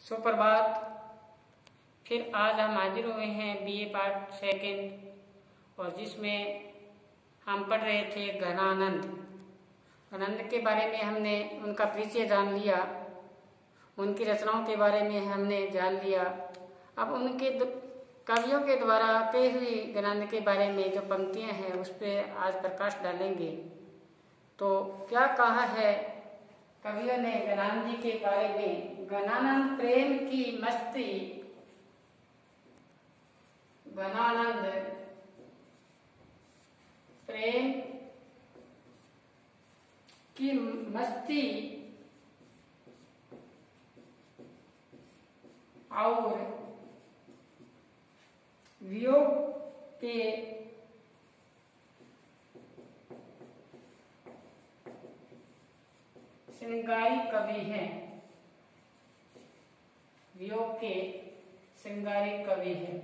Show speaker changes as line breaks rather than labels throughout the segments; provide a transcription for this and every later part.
सुप्रभात। फिर आज हम हाजिर हुए हैं बीए पार्ट सेकंड, और जिसमें हम पढ़ रहे थे गणानंद। गणानंद के बारे में हमने उनका परिचय जान लिया, उनकी रचनाओं के बारे में हमने जान लिया। अब उनके कवियों के द्वारा कही हुई गणानंद के बारे में जो पंक्तियां हैं उस पर आज प्रकाश डालेंगे। तो क्या कहा है कवियों ने गणानंद जी के बारे में? गणानंद प्रेम की मस्ती, गणानंद प्रेम की मस्ती और वियोग के श्रृंगारी कवि हैं। वियोग के श्रृंगारी कवि हैं।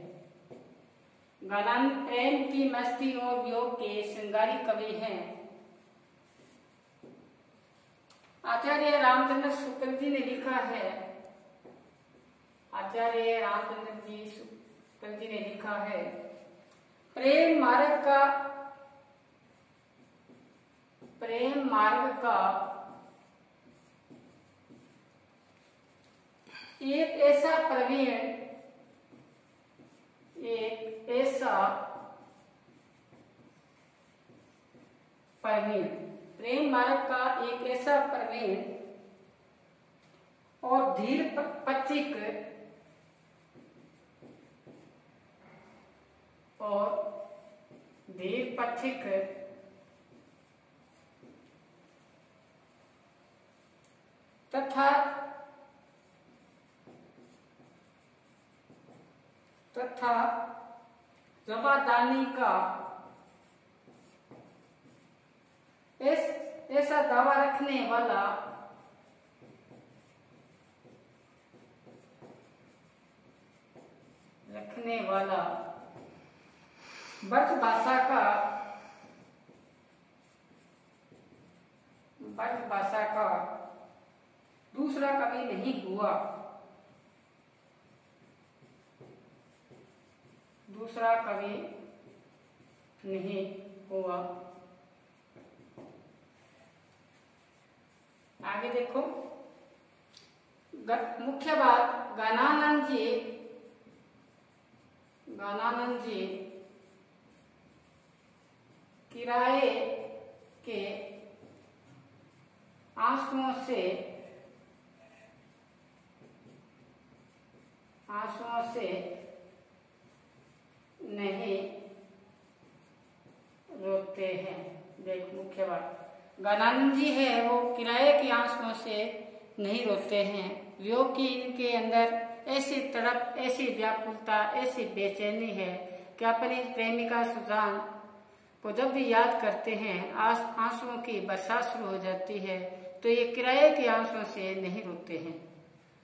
गणानंद प्रेम की मस्ती और वियोग के श्रृंगारी कवि हैं। आचार्य रामचंद्र शुक्ल जी ने लिखा है, आचार्य रामचंद्र जी शुक्ल जी ने लिखा है, प्रेम मार्ग का एक ऐसा प्रवीण प्रेम मार्ग का एक ऐसा प्रवीण और धीर पथिक तथा जवादानी का ऐसा दावा रखने वाला ब्रज भाषा का दूसरा कवि नहीं हुआ। दूसरा कवि नहीं हुआ। आगे देखो, मुख्य बात, गणानंद जी किराए के आंसुओं से नहीं रोते हैं। देख, मुख्य बात, गणानंद जी है वो किराए के आंसुओं से नहीं रोते हैं। वियोग की इनके अंदर ऐसी तड़प, ऐसी व्याकुलता, ऐसी बेचैनी है कि अपनी प्रेमिका सुजान को जब भी याद करते हैं आंसुओं की बरसात शुरू हो जाती है। तो ये किराए के आंसुओं से नहीं रोते हैं।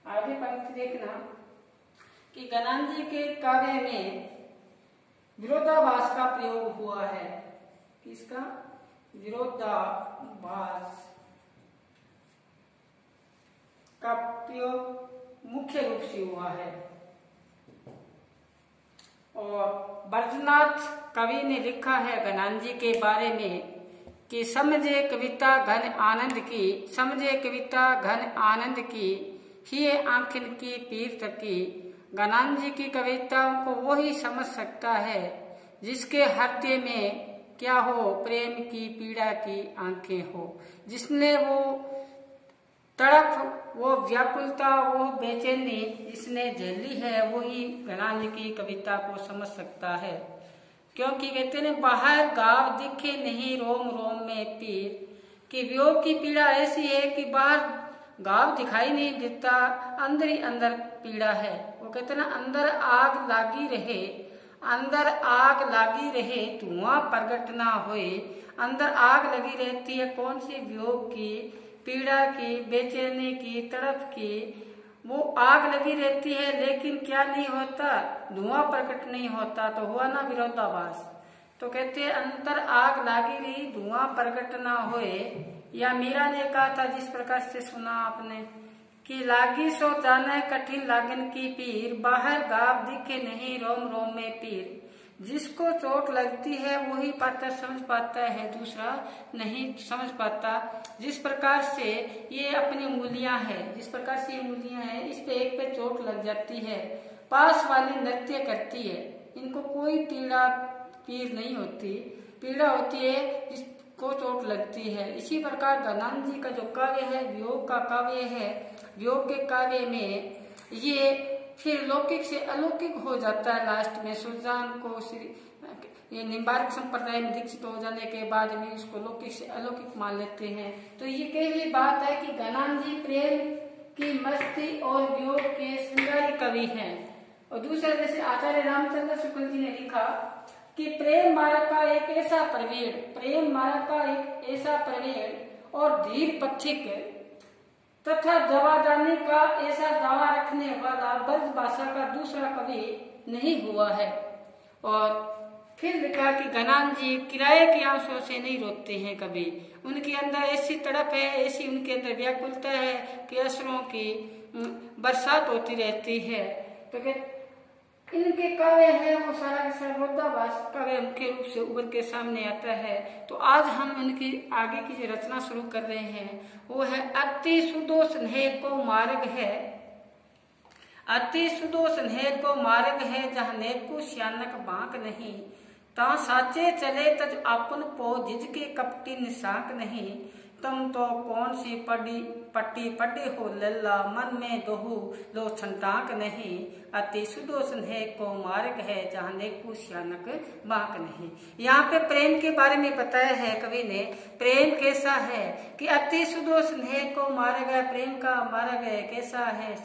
आगे पंक्ति देखना कि गणानंद जी के काव्य में विरोधाभास का प्रयोग हुआ है। किसका? विरोधाभास का प्रयोग मुख्य रूप से हुआ है। और ब्रजनाथ कवि ने लिखा है गणानंद जी के बारे में कि समझे कविता घन आनंद की ही आंखिन की पीर तकी। गणानंद जी की कविताओं को वही समझ सकता है जिसके हृदय में क्या हो, प्रेम की पीड़ा की आंखें हो। जिसने वो तड़प, वो व्याकुलता, वो बेचैनी जिसने झेली है, वही गणानंद की कविता को समझ सकता है। क्योंकि कहते हैं, बाहर गाव दिखे नहीं रोम रोम में पीर। कि वियोग की पीड़ा ऐसी है कि बाहर गाव दिखाई नहीं देता, अंदर ही अंदर पीड़ा है। वो कहते हैं, अंदर आग लागी रहे धुआं प्रगट ना होए। अंदर आग लगी रहती है, कौन सी? वियोग की, पीड़ा की, बेचैनी की, तड़प की। वो आग लगी रहती है, लेकिन क्या नहीं होता? धुआं प्रकट नहीं होता। तो हुआ ना विरोधाभास। तो कहते हैं, अंतर आग लागी रही धुआं प्रकट ना होए। या मीरा ने कहा था, जिस प्रकार से सुना आपने, कि लागी सो जाने कठिन लागन की पीर, बाहर गाव दिखे नहीं रोम रोम में पीर। जिसको चोट लगती है वही पात्र समझ पाता है, दूसरा नहीं समझ पाता। जिस प्रकार से ये अपनी उंगलियां हैं, जिस प्रकार से ये उंगलियां हैं, इस पे एक पे चोट लग जाती है, पास वाली नृत्य करती है, इनको कोई पीर नहीं होती, पीड़ा होती है जिसको चोट लगती है। इसी प्रकार गणानंद जी का जो काव्य है वियोग का काव्य है, वियोग के काव्य में ये फिर लौकिक से अलौकिक हो जाता है। लास्ट में सुरजान को ये निम्बार्क संप्रदाय में दीक्षित हो जाने के बाद में इसको लौकिक से अलौकिक मान लेते हैं। तो ये कही हुई बात है कि गणानंद जी प्रेम की मस्ती और वियोग के श्रृंगारी कवि हैं। और दूसरा जैसे आचार्य रामचंद्र शुक्ल जी ने लिखा कि प्रेम मार्ग का एक ऐसा प्रवीण, प्रेम मार्ग का एक ऐसा प्रवीण और धीर पथिक तथा जवादानी का ऐसा दावा रखने वाला ब्रज भाषा का दूसरा कवि नहीं हुआ है। और फिर लिखा कि गणानंद जी किराए के आंसुओं से नहीं रोते हैं कभी, उनके अंदर ऐसी तड़प है, ऐसी उनके अंदर व्याकुलता है कि अश्रुओं की बरसात होती रहती है। तो इनके काव्य है वो सारा का सारा मुद्दाबाज काव्य मुख्य रूप से उभर के सामने आता है। तो आज हम उनकी आगे की जो रचना शुरू कर रहे हैं वो है अति सुदो स्नेह को मार्ग है, अति सुदो स्नेह को मार्ग है, जहाँ नेको श्यानक बांक नहीं, ता साचे चले तज आपन पो जिजके कपटी निशाक नहीं, तुम तो कौन सी पट्टी पटे हो लल्ला, मन में दोहू लो छंटाक नहीं, अति सुदो स्नेह को मार्ग है, जहाँ नेकू श्यानक बांक नहीं। यहाँ पे प्रेम के बारे में बताया है कवि ने, प्रेम कैसा है कि अति सुदो स्नेह को मार्ग है, प्रेम का मार्ग है कैसा है,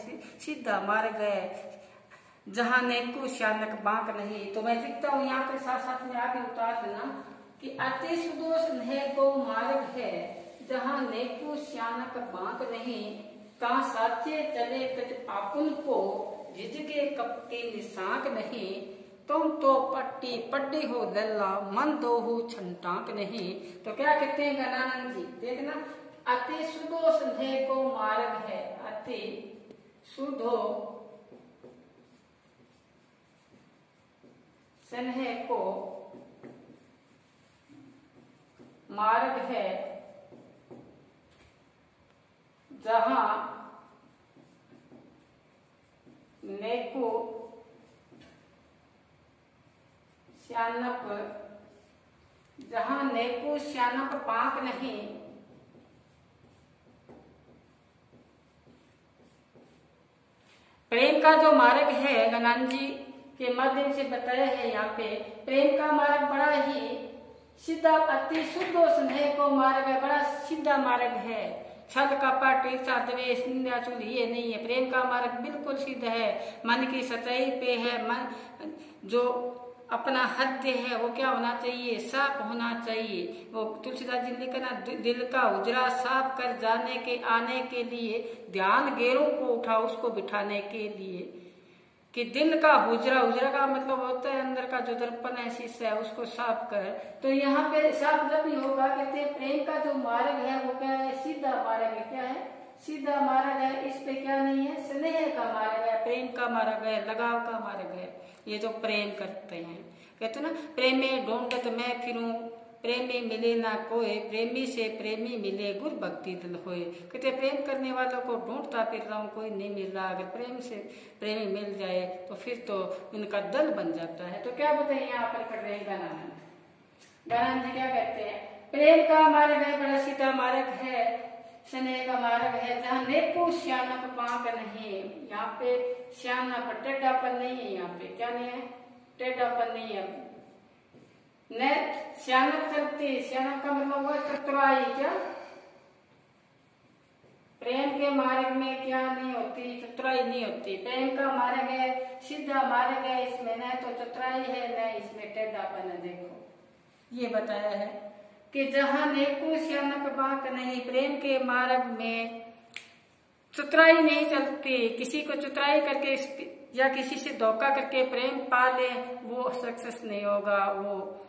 सीधा मार्ग है, जहाँ नेकू श्यानक बांक नहीं। तो मैं लिखता हूँ यहाँ पे साथ साथ में आगे उतार देना कि अति सुदो स्नेह को मार्ग है, जहाँ नेकू श्यानक बांक नहीं, कहाँ साचे चले तज आपुन को जिजके कपटी निशाक नहीं, तुम तो पट्टी पट्टी हो लल्ला, मन दो हो छंटाक नहीं। तो क्या कहते हैं गणानंद जी, देखना, अति सुदो स्नेह को मार्ग है, अति सुदो स्नेह को मार्ग है, जहाँ नेको श्यानक, जहाँ नेको श्यानक पाक नहीं, प्रेम का जो मार्ग है गणानंद जी के माध्यम से बताया है यहाँ पे, प्रेम का मार्ग बड़ा ही सीधा, अति शुद्ध स्नेह को मार्ग है, बड़ा सीधा मार्ग है, छल कपट ईर्षा द्वेष निंदा चुल ये नहीं है। प्रेम का मार्ग बिल्कुल सीधा है, मन की सच्चाई पे है, मन जो अपना हद है वो क्या होना चाहिए, साफ होना चाहिए। वो तुलसीदास जी ने लिखा ना, दिल का उजरा साफ कर जाने के आने के लिए, ध्यान गेरों को उठा उसको बिठाने के लिए, कि दिल का हुजरा, हुजरा का मतलब होता है अंदर का जो दर्पण है, शीशा है, उसको साफ कर। तो यहाँ पे साफ जब भी होगा, कहते हैं प्रेम का जो मार्ग है वो क्या है, सीधा मार्ग है। क्या है, सीधा मार्ग है, इस पे क्या नहीं है, स्नेह का मार्ग है, प्रेम का मार्ग है, लगाव का मार्ग है। ये जो प्रेम करते हैं, कहते ना, प्रेमी ढूंढत मैं फिरूं, प्रेमी मिले ना कोई, प्रेमी से प्रेमी मिले गुर भक्ति दिल होए। कहते प्रेम करने वालों को ढूंढता फिर रहा हूँ, कोई नहीं मिल रहा, अगर प्रेम से प्रेमी मिल जाए तो फिर तो इनका दल बन जाता है। तो क्या बताइए यहाँ पर कर रहे हैं गणानंद जी क्या कहते हैं, प्रेम का मार्ग है, बड़ा सीधा मार्ग है, स्नेह का मार्ग है, जहाँ नेको श्यानक पाक नहीं। यहाँ पे श्यानक टेढ़ापन नहीं है, यहाँ पे क्या नहीं है, टेढ़ापन नहीं है। न श्यानक चलती, श्यानक का मतलब हुआ चतुराई। क्या, प्रेम के मार्ग में क्या नहीं होती, चतुराई नहीं होती। प्रेम का मार्ग है, सीधा मार्ग है, इसमें न तो चतुराई है न इसमें टेढ़ापन है। देखो ये बताया है कि जहाँ नेको श्यानक बांक नहीं, प्रेम के मार्ग में चतुराई नहीं चलती। किसी को चतुराई करके या किसी से धोखा करके प्रेम पा ले वो सक्सेस नहीं होगा, वो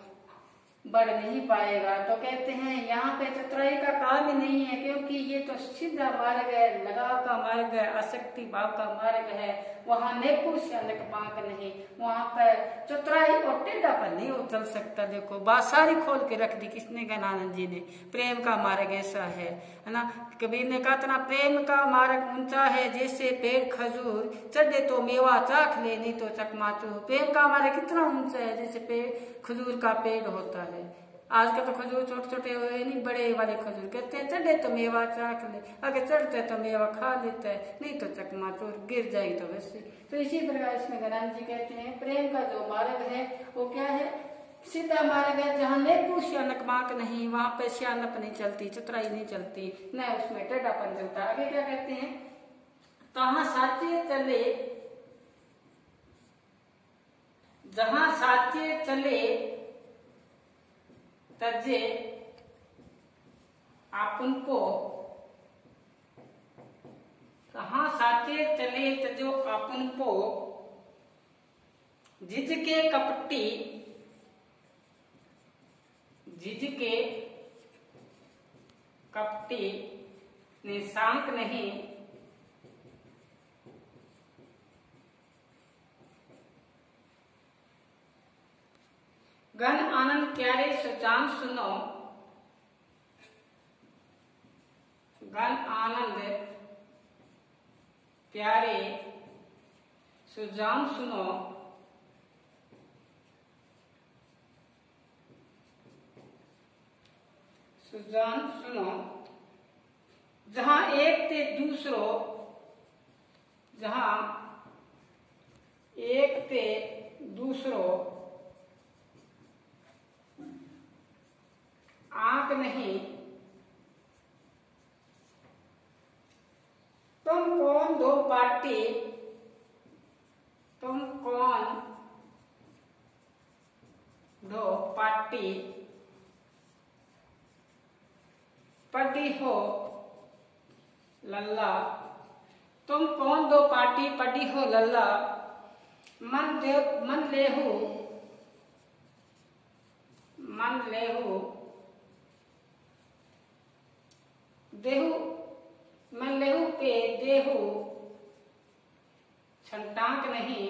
बढ़ नहीं पाएगा। तो कहते हैं यहाँ पे चतुराई का काम ही नहीं है, क्योंकि ये तो सीधा मार्ग है, लगाव का मार्ग है, आसक्ति भाव का मार्ग है। वहाँ नेकुश या नकपाक नहीं, वहाँ पर चतुराई और टेढ़ापन नहीं चल सकता। देखो बात सारी खोल के रख दी किसने, गणानंद जी ने। प्रेम का मार्ग ऐसा है ना। कबीर ने कहा था, प्रेम का मार्ग ऊंचा है जैसे पेड़ खजूर, चढ़े तो मेवा चाख ले नहीं तो चकमाचूर। प्रेम का मार्ग कितना ऊंचा है, जैसे पेड़ खजूर का पेड़ होता है। आजकल तो खजूर छोटे छोटे हुए नहीं, बड़े वाले खजूर। कहते हैं चढ़े तो मेवा चाख ले, आगे चढ़ते तो मेवा खा लेता है, नहीं तो चकमाचूर गिर जाएगी तो वैसे। तो इसी प्रकार इसमें गणानंद जी कहते हैं प्रेम का जो मार्ग है वो क्या है, सीधा मार्ग है, जहाँ नेकुश या नकमाक नहीं, वहां पे सियानप नहीं चलती, चतुराई नहीं चलती, न उसमें टेढ़ापन चलता। आगे क्या कहते हैं, तहाँ साचे चले, जहां साचे चले तजे आपन को, कहाँ साचे चले तजो आपन को, जिजके कपटी, जिजके कपटी निशांक नहीं, गण आनंद प्यारे सुजान सुनो, गण आनंद प्यारे सुजान सुनो, सुजान सुनो, जहां एक ते दूसरो, जहां एक ते दूसरो आंक नहीं, तुम कौन दो पार्टी, तुम कौन दो पार्टी पढ़ी हो लल्ला, तुम कौन दो पार्टी पढ़ी हो लल्ला, मन लेहू, मन लेहू, देहू, मन लेहू पे देहू छंटाक नहीं।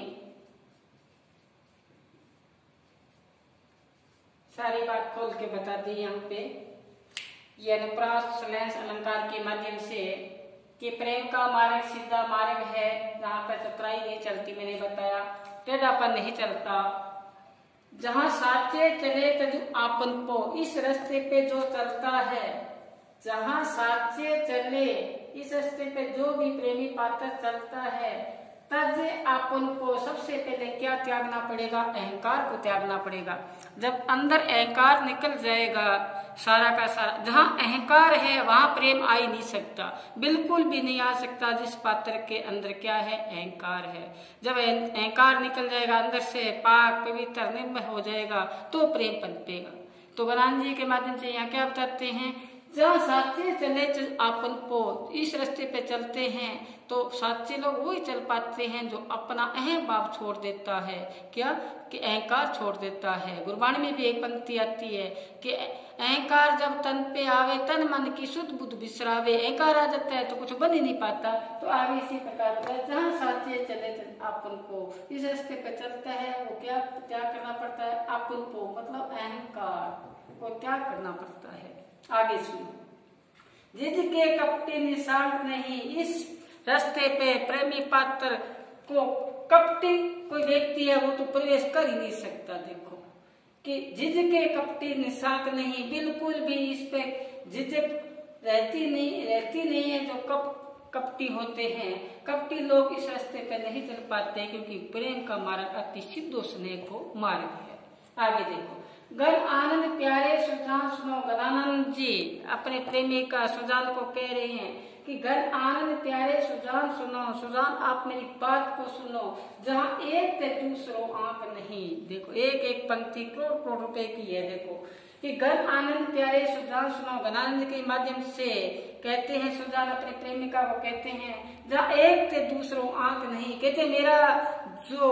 सारी बात खोल के बता दी यहाँ पे। ये अनुप्रास स्लैश अलंकार के माध्यम से कि प्रेम का मार्ग सीधा मार्ग है, जहाँ पर चतुराई नहीं चलती, मैंने बताया, टेढ़ापन नहीं चलता। जहाँ साचे चले तजु आपन को, इस रास्ते पे जो चलता है, जहाँ साचे चले इस रास्ते पे जो भी प्रेमी पात्र चलता है, तज आपन को सबसे पहले क्या त्यागना पड़ेगा, अहंकार को त्यागना पड़ेगा। जब अंदर अहंकार निकल जाएगा सारा का सारा, जहाँ अहंकार है वहां प्रेम आ ही नहीं सकता, बिल्कुल भी नहीं आ सकता। जिस पात्र के अंदर क्या है, अहंकार है। जब अहंकार निकल जाएगा अंदर से, पाक पवित्र निर्मल हो जाएगा, तो प्रेम पनपेगा। तो गणानंद जी के माध्यम से यहाँ क्या बताते हैं, जहाँ साचे चले आपन को, इस रास्ते पे चलते हैं तो साचे लोग वही चल पाते हैं जो अपना अहम भाव छोड़ देता है। क्या कि अहंकार छोड़ देता है। गुरबाणी में भी एक पंक्ति आती है कि अहंकार जब तन पे आवे, तन मन की शुद्ध बुद्ध बिसरावे। अहंकार आ जाता है तो कुछ बन ही नहीं पाता। तो आगे इसी प्रकार होता है, जहाँ साचे चले आपन को, इस रास्ते पे चलता है वो क्या करना पड़ता है, आपन को मतलब अहंकार को क्या करना पड़ता है। आगे सुनो, जिसके कपटी निशांत नहीं, इस रास्ते पे प्रेमी पात्र को कपटी कोई व्यक्ति है वो तो प्रवेश कर ही नहीं सकता। देखो कि जिसके कपटी निशांत नहीं, बिल्कुल भी इस पे झिझक रहती नहीं है। जो कपटी होते हैं, कपटी लोग इस रास्ते पे नहीं चल पाते, क्योंकि प्रेम का मार्ग अति सिद्ध स्नेह को मार्ग है। आगे देखो, गण आनंद प्यारे सुजान सुनो। गणानंद जी अपने प्रेमी का सुजान को कह रहे हैं कि गण आनंद प्यारे सुजान सुनो। सुजान आप मेरी बात को सुनो, जहाँ एक ते दूसरो आंक नहीं। देखो एक एक पंक्ति करोड़ रुपए की है। देखो कि गण आनंद प्यारे सुजान सुनो, गणानंद के माध्यम से कहते हैं सुजान अपने प्रेमिका को कहते हैं, जहाँ एक ते दूसरो आंक नहीं। कहते मेरा जो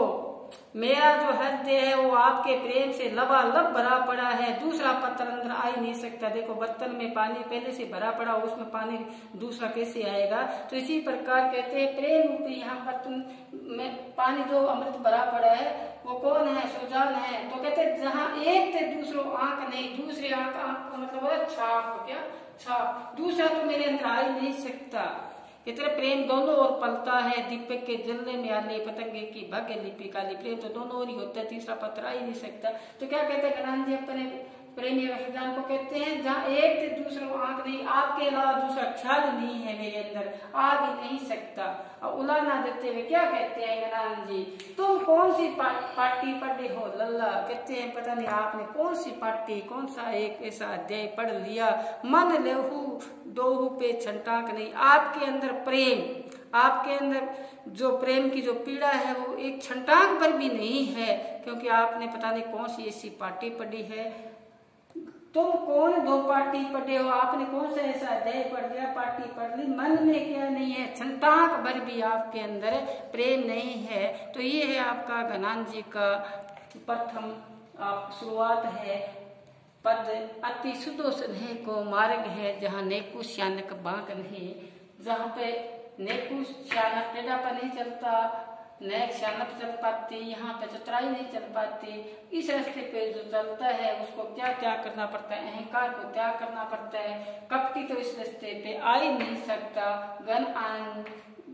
मेरा जो हृदय है वो आपके प्रेम से लबालब भरा पड़ा है, दूसरा पत्थर अंदर आ ही नहीं सकता। देखो बर्तन में पानी पहले से भरा पड़ा, उसमें पानी दूसरा कैसे आएगा? तो इसी प्रकार कहते हैं प्रेम रूपी यहाँ बर्तन में पानी जो अमृत भरा पड़ा है वो कौन है? सुजान है। तो कहते हैं जहाँ एक थे दूसरों आंख नहीं, दूसरे आंख का मतलब छाप, क्या छाप, दूसरा तो मेरे अंदर आ ही नहीं सकता। इतना प्रेम दोनों ओर पलता है, दीपक के जलने में आली, पतंगे की भाग्य लिपि काली। प्रेम तो दोनों ओर ही होता है, तीसरा पत्र आ ही नहीं सकता। तो क्या कहते हैं गणान जी अपने प्रेमी रसदान को कहते हैं जहाँ एक थे दूसरों आंख नहीं, आपके अलावा दूसरा ख्याल नहीं है मेरे अंदर, आ भी नहीं सकता। और उलाना देते हुए क्या कहते हैं गणान जी, तुम कौन सी पार्टी पढ़े हो लल्ला? कहते हैं पता नहीं आपने कौन सी पार्टी, कौन सा एक ऐसा अध्याय पढ़ लिया, मन लेहू दोहू पे छंटाक नहीं। आपके अंदर प्रेम, आपके अंदर जो प्रेम की जो पीड़ा है वो एक छंटाक पर भी नहीं है, क्योंकि आपने पता नहीं कौन सी ऐसी पार्टी पढ़ी है। तुम कौन दो पार्टी पढ़े हो, आपने कौन सा ऐसा अध्याय पढ़ लिया, पार्टी पढ़ ली, मन में क्या नहीं है, छंटाक भर भी आपके अंदर प्रेम नहीं है। तो ये है आपका गणान जी का प्रथम शुरुआत है पद, अति सुदो स्नेह को मार्ग है जहाँ नेकु श्यानक बांक नहीं। जहाँ पे नेकु श्यानक टेढ़ा पर नहीं चलता, नेक श्यानक चल पाती, यहाँ पे चतुराई नहीं चल पाती। इस रास्ते पे जो चलता है उसको क्या त्याग करना पड़ता है? अहंकार को त्याग करना पड़ता है। कपटी तो इस रास्ते पे आ ही नहीं सकता।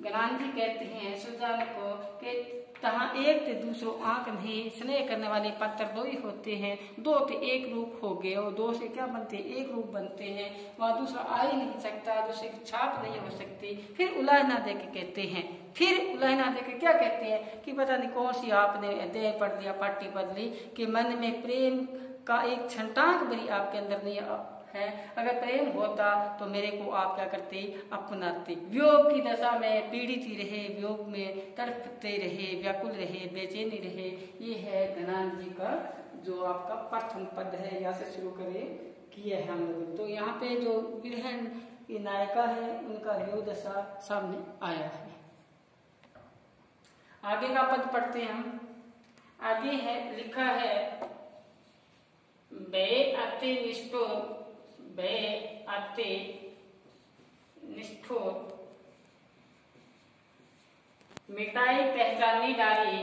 गणान जी कहते हैं सुजान को कि तहाँ एक ते दूसरों आंख नहीं, स्नेह करने वाले पत्थर दो ही होते हैं, दो ते एक रूप हो गए और दो से क्या बनते हैं? एक रूप बनते हैं। वहाँ दूसरा आ ही नहीं सकता, दूसरे की छाप नहीं हो सकती। फिर उलाहना दे के कहते हैं, फिर उलाहना दे के क्या कहते हैं कि पता नहीं कौन सी आपने अध्याय पढ़ लिया, पार्टी पढ़ ली कि मन में प्रेम का एक छंटाक भरी आपके अंदर नहीं है। अगर प्रेम होता तो मेरे को आप क्या करते? अपनाते। वियोग की दशा में पीड़ित ही रहे, वियोग में तड़पते रहे, व्याकुल रहे, बेचैनी रहे। ये है गणान जी का जो आपका प्रथम पद है। यहाँ से शुरू करें किए हैं हम लोग। तो यहाँ पे जो विरहन की नायिका है उनका वियोग दशा सामने आया है। आगे का पद पढ़ते हैं हम। आगे है, लिखा है बे अति निष्ठुर, बे अति निष्ठुर मिटाई पहचानी डारी,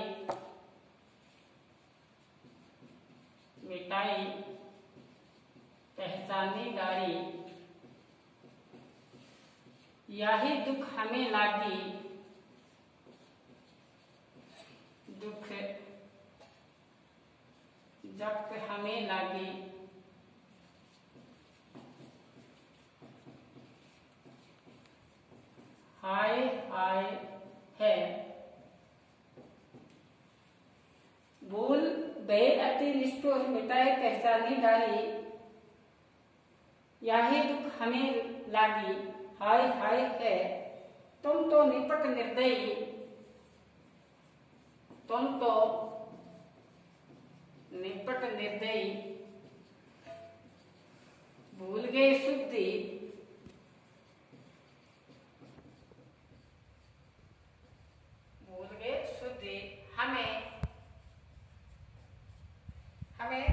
मिटाई पहचानी डारी, यही दुख हमें लागी, दुख जब हमें लागी, हाय हाय है। भूल बे अति निष्ठुर मिटाए पहचानी डारी, यही दुख हमें लागी, हाय हाय है। तुम तो निपट निर्दयी, तुम तो निपट निर्दयी, भूल गए शुद्धि, भूल गए शुद्धि, हमें हमें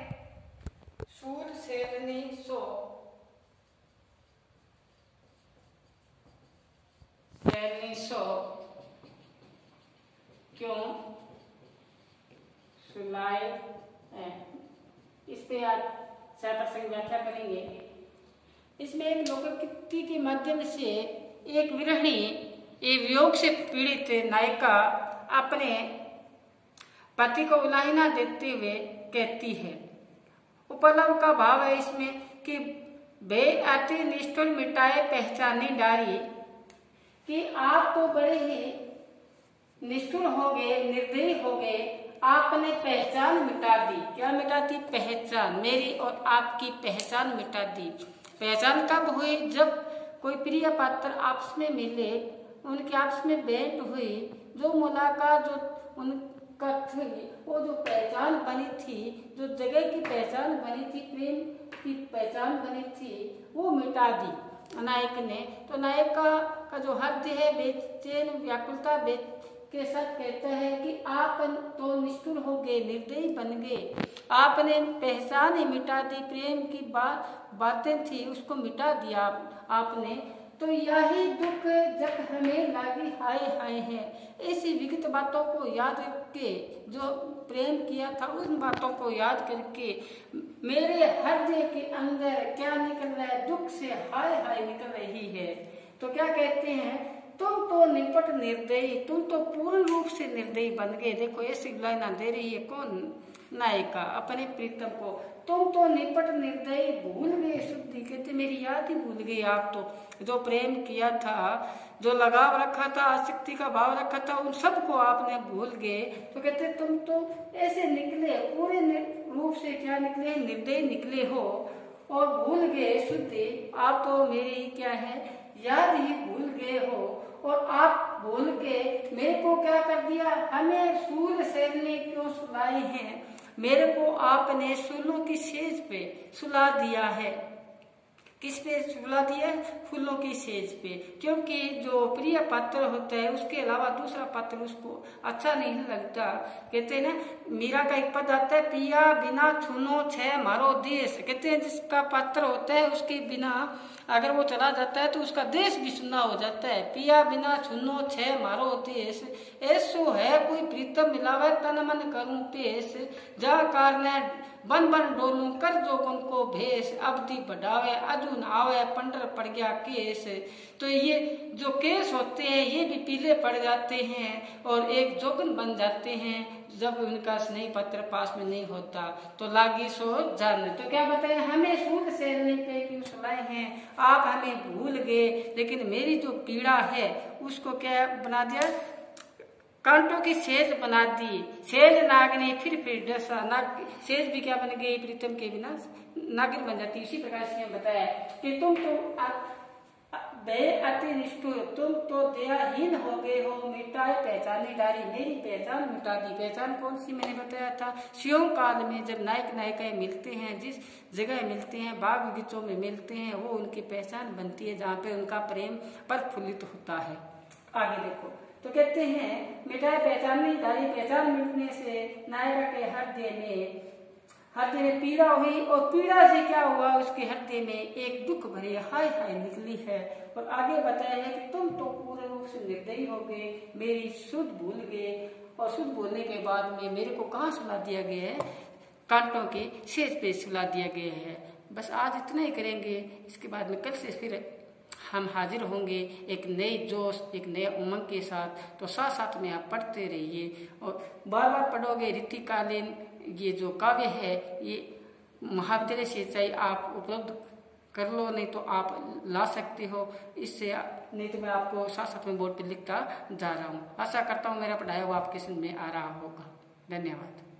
सूर सेवनी सो, सेवनी सो क्यों सुलाए। इस पे आज प्रसंग व्याख्या करेंगे। इसमें एक लोकोक्ति के माध्यम से एक विरहिणी, एक वियोग से पीड़ित नायिका अपने पति को उलाहना देते हुए कहती है। उपलव का भाव है इसमें कि बे अति निष्ठुर मिटाए पहचानी डारी, कि आप तो बड़े ही निष्ठुर हो गए, निर्दयी हो गए, आपने पहचान मिटा दी। क्या मिटा दी? पहचान, मेरी और आपकी पहचान मिटा दी। पहचान कब हुई? जब कोई प्रिय पात्र आपस में मिले, उनके आपस में भेंट हुई, जो मुलाकात जो उनका थी, वो जो पहचान बनी थी, जो जगह की पहचान बनी थी, प्रेम की पहचान बनी थी, वो मिटा दी नायक ने। तो नायिका का जो हृदय है बेचैन, व्याकुलता के साथ कहता है कि आप तो निष्ठुर हो गए, निर्दयी बन गए, आपने पहचान ही मिटा दी, प्रेम की बातें थी उसको मिटा दिया आपने, तो यही दुख जग हमें लागी हाय हाय है। ऐसी विगत बातों को याद करके, जो प्रेम किया था उन बातों को याद करके मेरे हृदय के अंदर क्या निकल रहा है, दुख से हाय हाय निकल रही है। तो क्या कहते हैं, तुम तो निपट निर्दयी, तुम तो पूर्ण रूप से निर्दयी बन गए। देखो ऐसी लाइना दे रही है कौन, नायिका अपने प्रीतम को, तुम तो निपट निर्दयी, भूल गए शुद्धि, कहते मेरी याद ही भूल गई आप तो, जो प्रेम किया था, जो लगाव रखा था, आसक्ति का भाव रखा था, उन सबको आपने भूल गए। तो कहते तुम तो ऐसे निकले, पूरे रूप से क्या निकले, निर्दयी निकले हो और भूल गए शुद्धि, आप तो मेरी क्या है, याद ही भूल गए हो। और आप भूल के मेरे को क्या कर दिया, हमें सूल सेज में क्यों सुलाए हैं, मेरे को आपने सूलों की सेज पे सुला दिया है। किस पे सुला दिया है, फूलों की सेज पे, क्योंकि जो प्रिय पात्र होता है उसके अलावा दूसरा पात्र उसको अच्छा नहीं लगता। कहते हैं ना, मीरा का एक पद आता है, पिया बिना छुनो छे मारो देश, कहते हैं जिसका पात्र होता है उसके बिना अगर वो चला जाता है तो उसका देश भी सुना हो जाता है। पिया बिना छुनो छे मारो देश, ऐसो है कोई प्रीतम मिलावे तन मन करूं पेश, जा कारने बन बन डोलू कर जोगन को भेष, अवधि बढ़ावे अजुन आवे पंडर पड़ गया केस। तो ये जो केस होते हैं ये भी पीले पड़ जाते हैं और एक जोगन बन जाते हैं जब उनका स्नेह पत्र पास में नहीं होता। तो लागी सो जान, तो क्या बताए, हमें सूद सेलने पे क्यों सुनाए हैं, आप हमें भूल गए, लेकिन मेरी जो पीड़ा है उसको क्या बना दिया, कांटों की सेज बना दी। सेज नाग ने फिर डसा, नाग सेज भी क्या बन गई, प्रीतम के बिना नागिन बन जाती। इसी प्रकार से बताया कि तुम तो दया अति निष्ठुर, तुम तो दयाहीन हो गए हो, मिटाए पहचाने डारी, मेरी पहचान मिटा दी। पहचान कौन सी, मैंने बताया था, शिव काल में जब नायक नायिकाएं मिलते हैं, जिस जगह मिलते हैं, बाग बगीचों में मिलते हैं, वो उनकी पहचान बनती है जहाँ पे उनका प्रेम प्रफुल्लित होता है। आगे देखो, तो कहते हैं मिटाए पहचानने डाली, पहचान मिटने से नायिका के हृदय में पीड़ा हुई, और पीड़ा से क्या हुआ, उसके हृदय में एक दुख भरी हाय हाय निकली है। और आगे बताया है कि तुम तो पूर्ण रूप से निर्दयी हो गए, मेरी शुद्ध भूल गए, और शुद्ध बोलने के बाद में मेरे को कहाँ सुला दिया गया है, कांटों के सेज पे सुला दिया गया है। बस आज इतना ही करेंगे, इसके बाद में कल से फिर हम हाजिर होंगे एक नए जोश, एक नए उमंग के साथ। तो साथ साथ में आप पढ़ते रहिए और बार बार पढ़ोगे। ऋतुकालीन ये जो काव्य है ये महाविद्यालय से चाहे आप उपलब्ध कर लो, नहीं तो आप ला सकते हो, इससे नहीं तो मैं आपको साथ साथ में बोर्ड पे लिखता जा रहा हूँ। आशा करता हूँ मेरा पढ़ाया हुआ आपके समझ में आ रहा होगा। धन्यवाद।